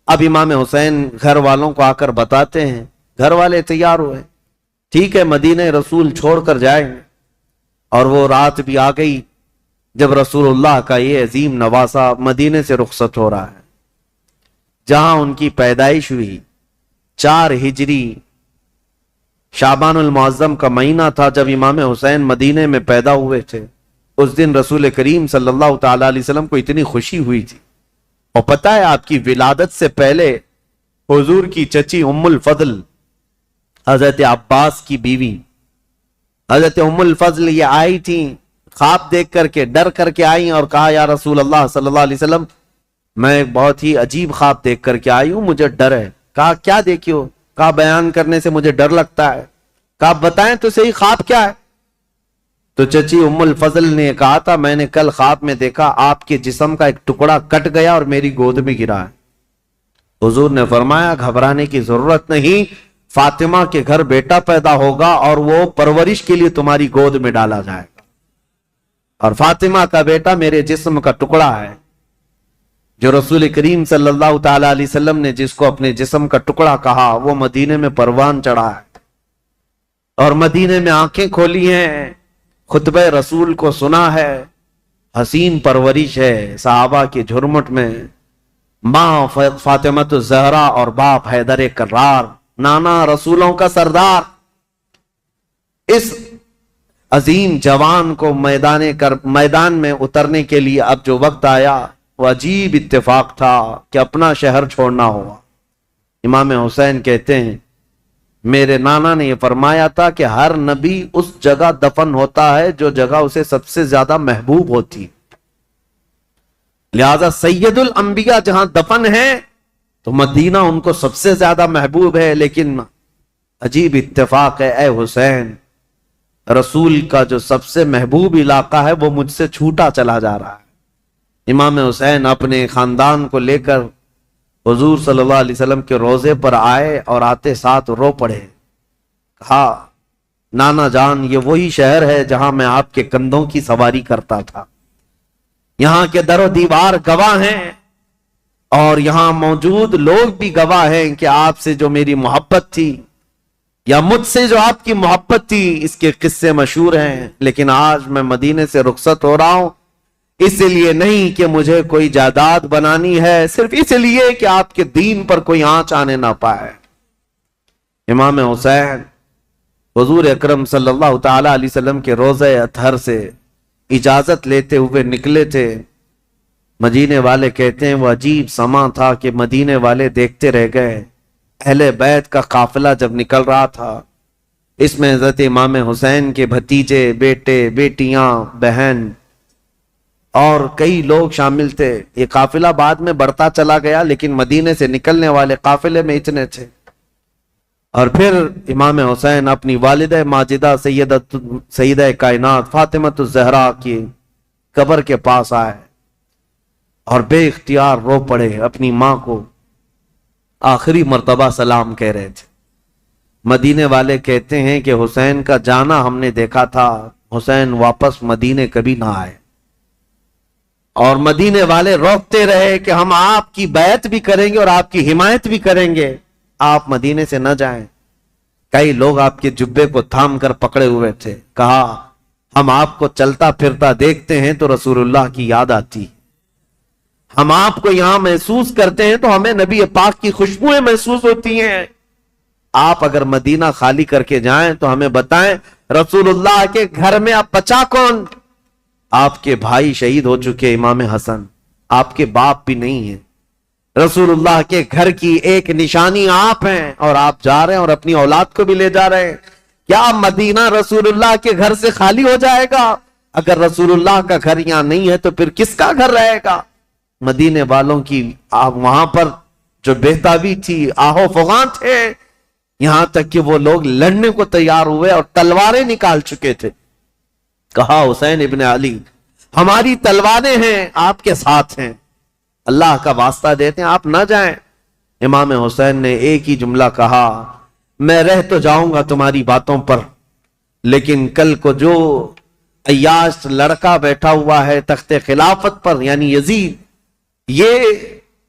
اب امام حسین گھر والوں کو آ کر بتاتے ہیں، گھر والے تیار ہوئے، ٹھیک ہے مدینہ رسول چھوڑ کر جائیں گے۔ اور وہ رات بھی آ گئی جب رسول اللہ کا یہ عظیم نواسہ مدینے سے رخصت ہو رہا ہے، جہاں ان کی پیدائش ہوئی۔ 4 ہجری شعبان المعظم کا مہینہ تھا جب امام حسین مدینے میں پیدا ہوئے تھے۔ اس دن رسول کریم صلی اللہ تعالی علیہ وسلم کو اتنی خوشی ہوئی تھی۔ اور پتہ ہے آپ کی ولادت سے پہلے حضور کی چچی ام الفضل، حضرت عباس کی بیوی حضرت ام الفضل، یہ آئی تھی خواب دیکھ کر کے، ڈر کر کے آئی اور کہا یا رسول اللہ صلی اللہ علیہ وسلم میں بہت ہی عجیب خواب دیکھ کر کے آئی ہوں، مجھے ڈر ہے۔ کہا کیا دیکھی ہو؟ کہا بیان کرنے سے مجھے ڈر لگتا ہے۔ کہا بتائیں تو صحیح خواب کیا ہے؟ تو چچی ام الفضل نے کہا تھا میں نے کل خواب میں دیکھا آپ کے جسم کا ایک ٹکڑا کٹ گیا اور میری گود میں گرا ہے۔ حضور نے فرمایا گھبرانے کی ضرورت نہیں، فاطمہ کے گھر بیٹا پیدا ہوگا اور وہ پرورش کے لیے تمہاری گود میں ڈالا جائے گا، اور فاطمہ کا بیٹا میرے جسم کا ٹکڑا ہے۔ جو رسول کریم صلی اللہ تعالی علیہ وسلم نے جس کو اپنے جسم کا ٹکڑا کہا وہ مدینے میں پروان چڑھا ہے اور مدینے میں آنکھیں کھولی ہیں، خطبہ رسول کو سنا ہے، حسین پرورش ہے صحابہ کے جھرمٹ میں، ماں فاطمۃ الزہرا اور باپ حیدر کرار، نانا رسولوں کا سردار۔ اس عظیم جوان کو میدان میں اترنے کے لیے اب جو وقت آیا وہ عجیب اتفاق تھا کہ اپنا شہر چھوڑنا ہوا۔ امام حسین کہتے ہیں میرے نانا نے یہ فرمایا تھا کہ ہر نبی اس جگہ دفن ہوتا ہے جو جگہ اسے سب سے زیادہ محبوب ہوتی، لہذا سید الانبیاء جہاں دفن ہے تو مدینہ ان کو سب سے زیادہ محبوب ہے۔ لیکن عجیب اتفاق ہے اے حسین، رسول کا جو سب سے محبوب علاقہ ہے وہ مجھ سے چھوٹا چلا جا رہا ہے۔ امام حسین اپنے خاندان کو لے کر حضور صلی اللہ علیہ وسلم کے روضے پر آئے اور آتے ساتھ رو پڑے، کہا نانا جان یہ وہی شہر ہے جہاں میں آپ کے کندھوں کی سواری کرتا تھا، یہاں کے در و دیوار گواہ ہیں اور یہاں موجود لوگ بھی گواہ ہیں کہ آپ سے جو میری محبت تھی یا مجھ سے جو آپ کی محبت تھی اس کے قصے مشہور ہیں۔ لیکن آج میں مدینے سے رخصت ہو رہا ہوں، اس لیے نہیں کہ مجھے کوئی جائیداد بنانی ہے، صرف اس لیے کہ آپ کے دین پر کوئی آنچ آنے نہ پائے۔ امام حسین حضور اکرم صلی اللہ تعالی علیہ وسلم کے روضہ اطہر سے اجازت لیتے ہوئے نکلے تھے۔ مدینے والے کہتے ہیں وہ عجیب سما تھا کہ مدینے والے دیکھتے رہ گئے۔ اہل بیت کا قافلہ جب نکل رہا تھا، اس میں حضرت امام حسین کے بھتیجے، بیٹے، بیٹیاں، بہن اور کئی لوگ شامل تھے۔ یہ قافلہ بعد میں بڑھتا چلا گیا لیکن مدینے سے نکلنے والے قافلے میں اتنے تھے۔ اور پھر امام حسین اپنی والدہ ماجدہ سیدہ کائنات فاطمۃ الزہرا کی قبر کے پاس آئے اور بے اختیار رو پڑے، اپنی ماں کو آخری مرتبہ سلام کہہ رہے تھے۔ مدینے والے کہتے ہیں کہ حسین کا جانا ہم نے دیکھا تھا، حسین واپس مدینے کبھی نہ آئے، اور مدینے والے روکتے رہے کہ ہم آپ کی بیعت بھی کریں گے اور آپ کی حمایت بھی کریں گے، آپ مدینے سے نہ جائیں۔ کئی لوگ آپ کے جبے کو تھام کر پکڑے ہوئے تھے، کہا ہم آپ کو چلتا پھرتا دیکھتے ہیں تو رسول اللہ کی یاد آتی، ہم آپ کو یہاں محسوس کرتے ہیں تو ہمیں نبی پاک کی خوشبوئیں محسوس ہوتی ہیں، آپ اگر مدینہ خالی کر کے جائیں تو ہمیں بتائیں رسول اللہ کے گھر میں اب بچا کون؟ آپ کے بھائی شہید ہو چکے، امام حسن، آپ کے باپ بھی نہیں ہیں، رسول اللہ کے گھر کی ایک نشانی آپ ہیں اور آپ جا رہے ہیں اور اپنی اولاد کو بھی لے جا رہے ہیں۔ کیا مدینہ رسول اللہ کے گھر سے خالی ہو جائے گا؟ اگر رسول اللہ کا گھر یہاں نہیں ہے تو پھر کس کا گھر رہے گا؟ مدینے والوں کی وہاں پر جو بہتابی تھی، آہو فغاں تھے، یہاں تک کہ وہ لوگ لڑنے کو تیار ہوئے اور تلواریں نکال چکے تھے۔ کہا حسین ابن علی ہماری تلواریں ہیں آپ کے ساتھ ہیں، اللہ کا واسطہ دیتے ہیں آپ نہ جائیں۔ امام حسین نے ایک ہی جملہ کہا میں رہ تو جاؤں گا تمہاری باتوں پر، لیکن کل کو جو عیاش لڑکا بیٹھا ہوا ہے تخت خلافت پر یعنی یزید، یہ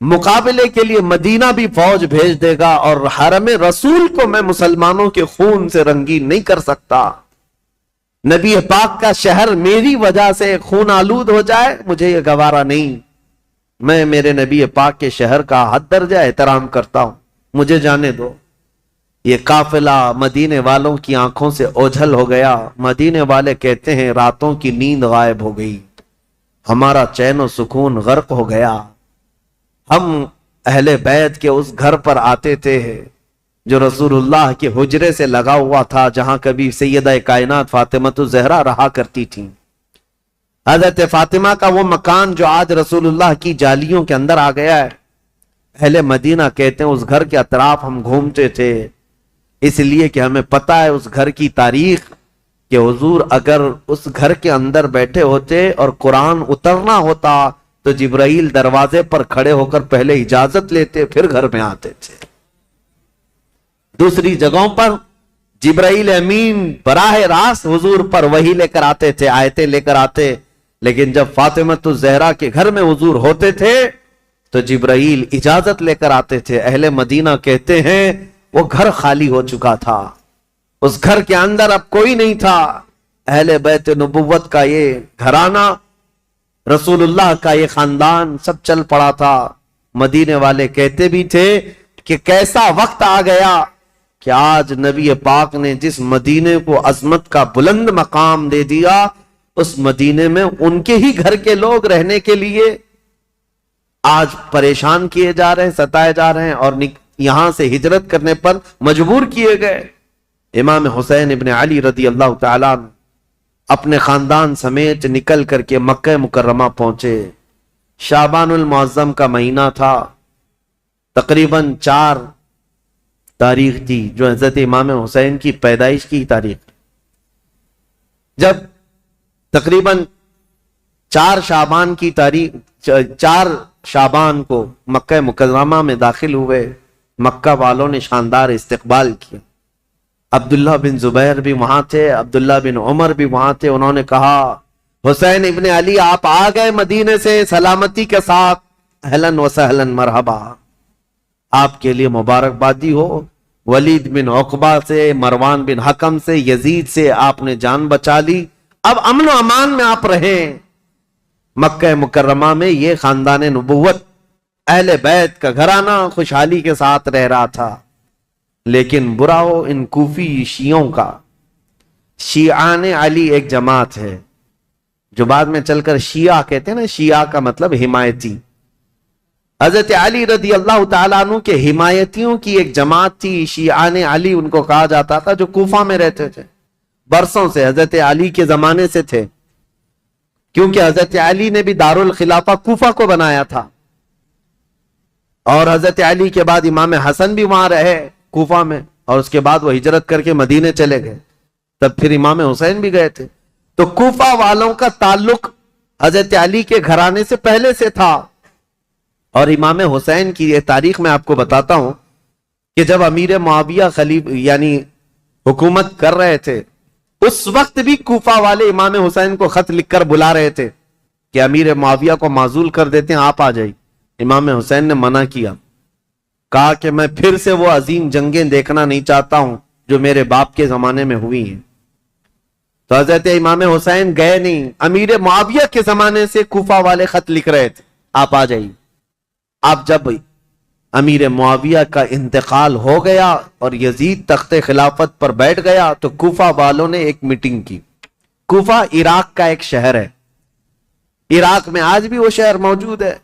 مقابلے کے لیے مدینہ بھی فوج بھیج دے گا، اور حرم رسول کو میں مسلمانوں کے خون سے رنگین نہیں کر سکتا۔ نبی پاک کا شہر میری وجہ سے خون آلود ہو جائے، مجھے یہ گوارا نہیں۔ میں میرے نبی پاک کے شہر کا حد درجہ احترام کرتا ہوں، مجھے جانے دو۔ یہ قافلہ مدینے والوں کی آنکھوں سے اوجھل ہو گیا۔ مدینے والے کہتے ہیں راتوں کی نیند غائب ہو گئی، ہمارا چین و سکون غرق ہو گیا۔ ہم اہل بیت کے اس گھر پر آتے تھے جو رسول اللہ کے حجرے سے لگا ہوا تھا، جہاں کبھی سیدہ کائنات فاطمہ الزہرا رہا کرتی تھی۔ حضرت فاطمہ کا وہ مکان جو آج رسول اللہ کی جالیوں کے اندر آ گیا ہے، اہل مدینہ کہتے ہیں اس گھر کے اطراف ہم گھومتے تھے، اس لیے کہ ہمیں پتہ ہے اس گھر کی تاریخ، کہ حضور اگر اس گھر کے اندر بیٹھے ہوتے اور قرآن اترنا ہوتا تو جبرائیل دروازے پر کھڑے ہو کر پہلے اجازت لیتے پھر گھر میں آتے تھے۔ دوسری جگہوں پر جبرائیل امین براہ راست حضور پر وحی لے کر آتے تھے، آیتیں لے کر آتے، لیکن جب فاطمہ الزہرا کے گھر میں حضور ہوتے تھے تو جبرائیل اجازت لے کر آتے تھے۔ اہل مدینہ کہتے ہیں وہ گھر خالی ہو چکا تھا، اس گھر کے اندر اب کوئی نہیں تھا۔ اہل بیت نبوت کا یہ گھرانہ، رسول اللہ کا یہ خاندان سب چل پڑا تھا۔ مدینے والے کہتے بھی تھے کہ کیسا وقت آ گیا کہ آج نبی پاک نے جس مدینے کو عظمت کا بلند مقام دے دیا، اس مدینے میں ان کے ہی گھر کے لوگ رہنے کے لیے آج پریشان کیے جا رہے ہیں، ستائے جا رہے ہیں، اور یہاں سے ہجرت کرنے پر مجبور کیے گئے۔ امام حسین ابن علی رضی اللہ تعالیٰ اپنے خاندان سمیت نکل کر کے مکہ مکرمہ پہنچے۔ شعبان المعظم کا مہینہ تھا، تقریباً 4 تاریخ تھی جو حضرت امام حسین کی پیدائش کی تاریخ۔ جب تقریباً 4 شعبان کی تاریخ 4 شعبان کو مکہ مکرمہ میں داخل ہوئے، مکہ والوں نے شاندار استقبال کیا۔ عبداللہ بن زبیر بھی وہاں تھے، عبداللہ بن عمر بھی وہاں تھے۔ انہوں نے کہا حسین ابن علی آپ آ گئے مدینے سے سلامتی کے ساتھ، اہلاً و سہلاً مرحبا، آپ کے لیے مبارکبادی ہو۔ ولید بن عقبہ سے، مروان بن حکم سے، یزید سے آپ نے جان بچا لی، اب امن و امان میں آپ رہیں۔ مکہ مکرمہ میں یہ خاندان نبوت، اہل بیت کا گھرانہ خوشحالی کے ساتھ رہ رہا تھا۔ لیکن برا ہو ان کوفی شیعوں کا۔ شیعان علی ایک جماعت ہے جو بعد میں چل کر شیعہ کہتے ہیں نا، شیعہ کا مطلب حمایتی۔ حضرت علی رضی اللہ تعالیٰ عنہ کے حمایتیوں کی ایک جماعت تھی، شیعان علی ان کو کہا جاتا تھا، جو کوفہ میں رہتے تھے، برسوں سے حضرت علی کے زمانے سے تھے، کیونکہ حضرت علی نے بھی دارالخلافہ کوفہ کو بنایا تھا، اور حضرت علی کے بعد امام حسن بھی وہاں رہے کوفہ میں، اور اس کے بعد وہ ہجرت کر کے مدینے چلے گئے، تب پھر امام حسین بھی گئے تھے۔ تو کوفہ والوں کا تعلق حضرت علی کے گھرانے سے پہلے سے تھا۔ اور امام حسین کی یہ تاریخ میں آپ کو بتاتا ہوں کہ جب امیر معاویہ یعنی حکومت کر رہے تھے، اس وقت بھی کوفہ والے امام حسین کو خط لکھ کر بلا رہے تھے کہ امیر معاویہ کو معزول کر دیتے ہیں، آپ آ جائیے۔ امام حسین نے منع کیا، کہا کہ میں پھر سے وہ عظیم جنگیں دیکھنا نہیں چاہتا ہوں جو میرے باپ کے زمانے میں ہوئی ہیں۔ تو حضرت امام حسین گئے نہیں، امیر معاویہ کے زمانے سے کوفہ والے خط لکھ رہے تھے، آپ آ جائیے۔ اب جب امیر معاویہ کا انتقال ہو گیا اور یزید تخت خلافت پر بیٹھ گیا تو کوفہ والوں نے ایک میٹنگ کی۔ کوفہ عراق کا ایک شہر ہے، عراق میں آج بھی وہ شہر موجود ہے،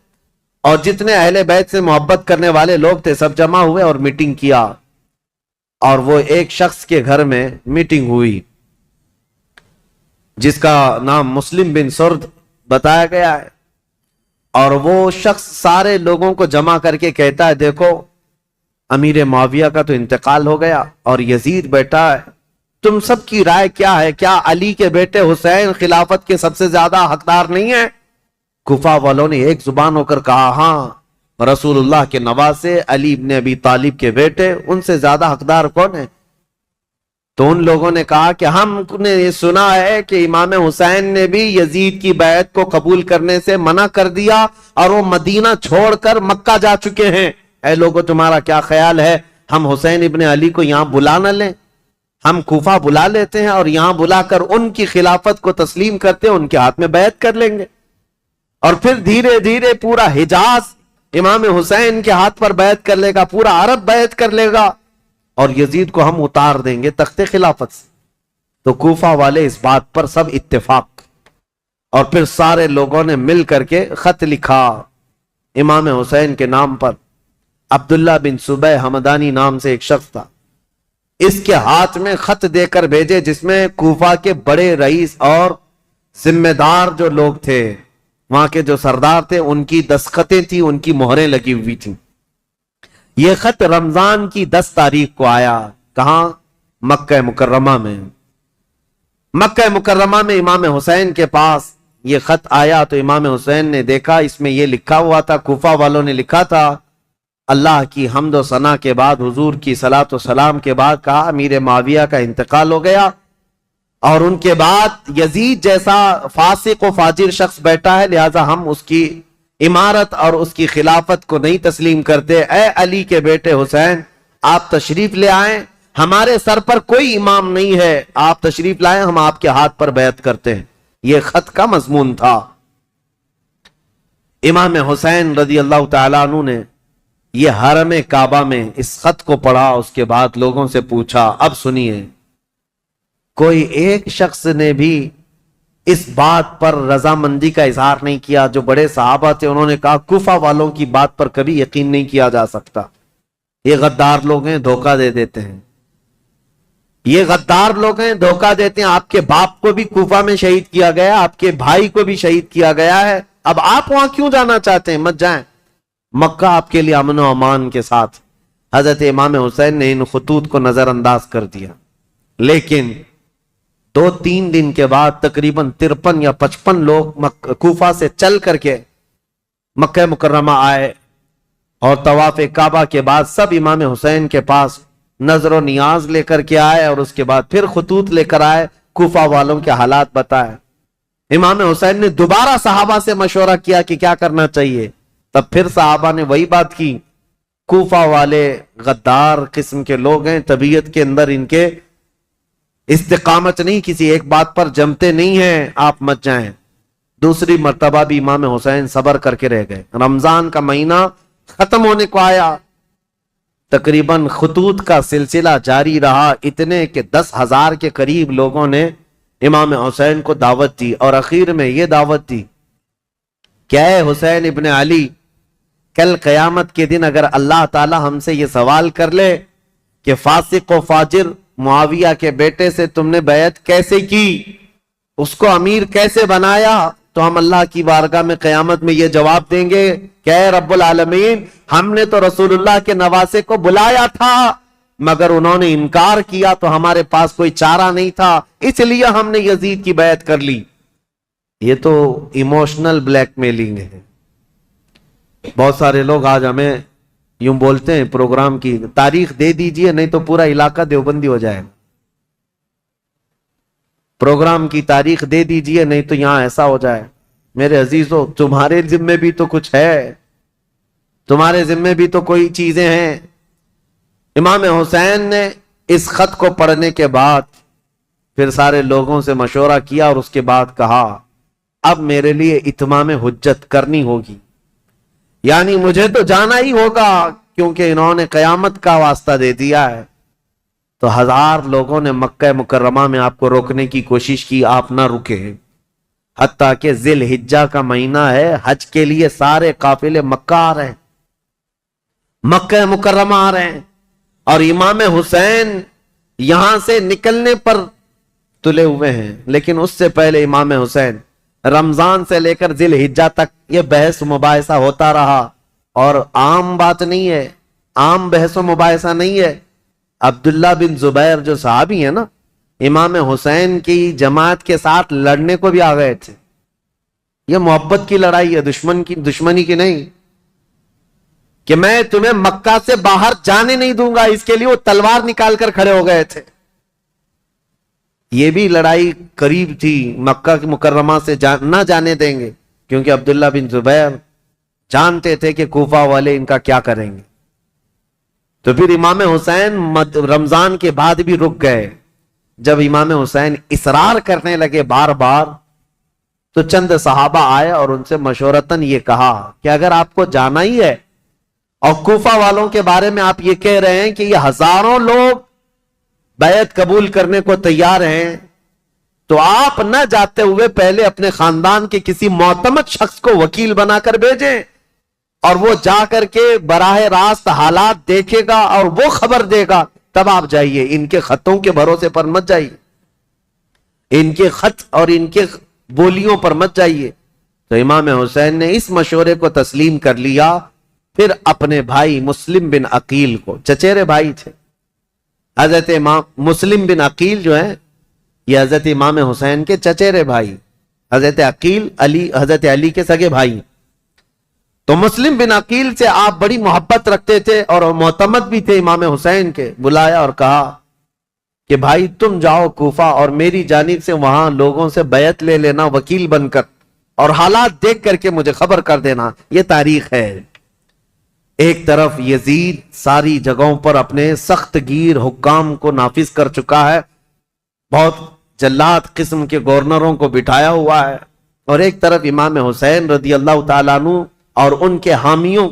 اور جتنے اہل بیت سے محبت کرنے والے لوگ تھے سب جمع ہوئے اور میٹنگ کیا، اور وہ ایک شخص کے گھر میں میٹنگ ہوئی جس کا نام مسلم بن سرد بتایا گیا ہے، اور وہ شخص سارے لوگوں کو جمع کر کے کہتا ہے دیکھو امیر معاویہ کا تو انتقال ہو گیا اور یزید بیٹا ہے، تم سب کی رائے کیا ہے؟ کیا علی کے بیٹے حسین خلافت کے سب سے زیادہ حقدار نہیں ہیں؟ کوفہ والوں نے ایک زبان ہو کر کہا ہاں، رسول اللہ کے نواسے علی ابن ابی طالب کے بیٹے، ان سے زیادہ حقدار کون ہے؟ تو ان لوگوں نے کہا کہ ہم نے یہ سنا ہے کہ امام حسین نے بھی یزید کی بیعت کو قبول کرنے سے منع کر دیا اور وہ مدینہ چھوڑ کر مکہ جا چکے ہیں. اے لوگوں تمہارا کیا خیال ہے ہم حسین ابن علی کو یہاں بلا نہ لیں؟ ہم کوفہ بلا لیتے ہیں اور یہاں بلا کر ان کی خلافت کو تسلیم کرتے ہیں, ان کے ہاتھ میں بیعت کر لیں گے اور پھر دھیرے دھیرے پورا حجاز امام حسین کے ہاتھ پر بیعت کر لے گا, پورا عرب بیعت کر لے گا اور یزید کو ہم اتار دیں گے تخت خلافت سے. تو کوفہ والے اس بات پر سب اتفاق, اور پھر سارے لوگوں نے مل کر کے خط لکھا امام حسین کے نام پر. عبداللہ بن صبح حمدانی نام سے ایک شخص تھا, اس کے ہاتھ میں خط دے کر بھیجے جس میں کوفہ کے بڑے رئیس اور ذمہ دار جو لوگ تھے, وہاں کے جو سردار تھے, ان کی دستخطیں تھیں, ان کی مہریں لگی ہوئی تھیں. یہ خط رمضان کی 10 تاریخ کو آیا. کہاں؟ مکہ مکرمہ میں. مکہ مکرمہ میں امام حسین کے پاس یہ خط آیا تو امام حسین نے دیکھا, اس میں یہ لکھا ہوا تھا, کوفہ والوں نے لکھا تھا, اللہ کی حمد و ثنا کے بعد, حضور کی صلاۃ و سلام کے بعد کہا امیر معاویہ کا انتقال ہو گیا اور ان کے بعد یزید جیسا فاسق و فاجر شخص بیٹھا ہے, لہذا ہم اس کی امارت اور اس کی خلافت کو نہیں تسلیم کرتے. اے علی کے بیٹے حسین, آپ تشریف لے آئیں, ہمارے سر پر کوئی امام نہیں ہے, آپ تشریف لائیں, ہم آپ کے ہاتھ پر بیعت کرتے ہیں. یہ خط کا مضمون تھا. امام حسین رضی اللہ تعالیٰ عنہ نے یہ حرم کعبہ میں اس خط کو پڑھا, اس کے بعد لوگوں سے پوچھا, اب سنیے, کوئی ایک شخص نے بھی اس بات پر رضامندی کا اظہار نہیں کیا. جو بڑے صحابہ تھے انہوں نے کہا کوفہ والوں کی بات پر کبھی یقین نہیں کیا جا سکتا, یہ غدار لوگ ہیں, دھوکہ دے دیتے ہیں, یہ غدار لوگ ہیں, دھوکہ دیتے ہیں. آپ کے باپ کو بھی کوفہ میں شہید کیا گیا, آپ کے بھائی کو بھی شہید کیا گیا ہے, اب آپ وہاں کیوں جانا چاہتے ہیں؟ مت جائیں, مکہ آپ کے لیے امن و امان کے ساتھ. حضرت امام حسین نے ان خطوط کو نظر انداز کر دیا, لیکن 2-3 دن کے بعد تقریباً 53 یا 55 لوگ کوفہ سے چل کر کے مکہ مکرمہ آئے اور طواف کعبہ کے بعد سب امام حسین کے پاس نظر و نیاز لے کر کے آئے اور اس کے بعد پھر خطوط لے کر آئے, کوفہ والوں کے حالات بتائے. امام حسین نے دوبارہ صحابہ سے مشورہ کیا کہ کیا کرنا چاہیے, تب پھر صحابہ نے وہی بات کی, کوفہ والے غدار قسم کے لوگ ہیں, طبیعت کے اندر ان کے استقامت نہیں, کسی ایک بات پر جمتے نہیں ہیں, آپ مت جائیں. دوسری مرتبہ بھی امام حسین صبر کر کے رہ گئے. رمضان کا مہینہ ختم ہونے کو آیا, تقریباً خطوط کا سلسلہ جاری رہا, اتنے کہ 10,000 کے قریب لوگوں نے امام حسین کو دعوت دی, اور اخیر میں یہ دعوت دی کہ اے حسین ابن علی, کل قیامت کے دن اگر اللہ تعالی ہم سے یہ سوال کر لے کہ فاسق و فاجر معاویہ کے بیٹے سے تم نے بیعت کیسے کی, اس کو امیر کیسے بنایا, تو ہم اللہ کی بارگاہ میں قیامت میں یہ جواب دیں گے کہ اے رب العالمین, ہم نے تو رسول اللہ کے نواسے کو بلایا تھا مگر انہوں نے انکار کیا, تو ہمارے پاس کوئی چارہ نہیں تھا, اس لیے ہم نے یزید کی بیعت کر لی. یہ تو ایموشنل بلیک میلنگ ہے. بہت سارے لوگ آج ہمیں یوں بولتے ہیں پروگرام کی تاریخ دے دیجئے نہیں تو پورا علاقہ دیوبندی ہو جائے, پروگرام کی تاریخ دے دیجئے نہیں تو یہاں ایسا ہو جائے. میرے عزیزو, تمہارے ذمے بھی تو کچھ ہے, تمہارے ذمے بھی تو کوئی چیزیں ہیں. امام حسین نے اس خط کو پڑھنے کے بعد پھر سارے لوگوں سے مشورہ کیا اور اس کے بعد کہا اب میرے لیے اتمام حجت کرنی ہوگی, یعنی مجھے تو جانا ہی ہوگا کیونکہ انہوں نے قیامت کا واسطہ دے دیا ہے. تو 1000 لوگوں نے مکہ مکرمہ میں آپ کو روکنے کی کوشش کی, آپ نہ رکے, حتیٰ کہ ذی الحجہ کا مہینہ ہے, حج کے لیے سارے قافلے مکہ آ رہے ہیں, مکہ مکرمہ آ رہے ہیں, اور امام حسین یہاں سے نکلنے پر تلے ہوئے ہیں. لیکن اس سے پہلے امام حسین رمضان سے لے کر ذی الحجہ تک یہ بحث مباحثہ ہوتا رہا, اور عام بات نہیں ہے, عام بحث و مباحثہ نہیں ہے. عبداللہ بن زبیر جو صحابی ہیں نا, امام حسین کی جماعت کے ساتھ لڑنے کو بھی آ گئے تھے. یہ محبت کی لڑائی ہے, دشمنی کی نہیں, کہ میں تمہیں مکہ سے باہر جانے نہیں دوں گا, اس کے لیے وہ تلوار نکال کر کھڑے ہو گئے تھے. یہ بھی لڑائی قریب تھی، مکہ کی مکرمہ سے نہ جانے دیں گے، کیونکہ عبداللہ بن زبیر جانتے تھے کہ کوفہ والے ان کا کیا کریں گے۔ تو پھر امام حسین رمضان کے بعد بھی رک گئے۔ جب امام حسین اصرار کرنے لگے بار بار، تو چند صحابہ آئے اور ان سے مشورتاً یہ کہا کہ اگر آپ کو جانا ہی ہے اور کوفہ والوں کے بارے میں آپ یہ کہہ رہے ہیں کہ یہ ہزاروں لوگ بیعت قبول کرنے کو تیار ہیں، تو آپ نہ جاتے ہوئے پہلے اپنے خاندان کے کسی معتمد شخص کو وکیل بنا کر بھیجیں، اور وہ جا کر کے براہ راست حالات دیکھے گا اور وہ خبر دے گا، تب آپ جائیے، ان کے خطوں کے بھروسے پر مت جائیے، ان کے خط اور ان کے بولیوں پر مت جائیے۔ تو امام حسین نے اس مشورے کو تسلیم کر لیا۔ پھر اپنے بھائی مسلم بن عقیل کو، چچیرے بھائی تھے حضرت امام مسلم بن عقیل جو ہیں، یہ حضرت امام حسین کے چچیرے بھائی، حضرت عقیل حضرت علی کے سگے بھائی۔ تو مسلم بن عقیل سے آپ بڑی محبت رکھتے تھے اور معتمد بھی تھے امام حسین کے۔ بلایا اور کہا کہ بھائی تم جاؤ کوفہ اور میری جانب سے وہاں لوگوں سے بیعت لے لینا وکیل بن کر، اور حالات دیکھ کر کے مجھے خبر کر دینا۔ یہ تاریخ ہے۔ ایک طرف یزید ساری جگہوں پر اپنے سخت گیر حکام کو نافذ کر چکا ہے، بہت جلاد قسم کے گورنروں کو بٹھایا ہوا ہے، اور ایک طرف امام حسین رضی اللہ تعالیٰ عنہ اور ان کے حامیوں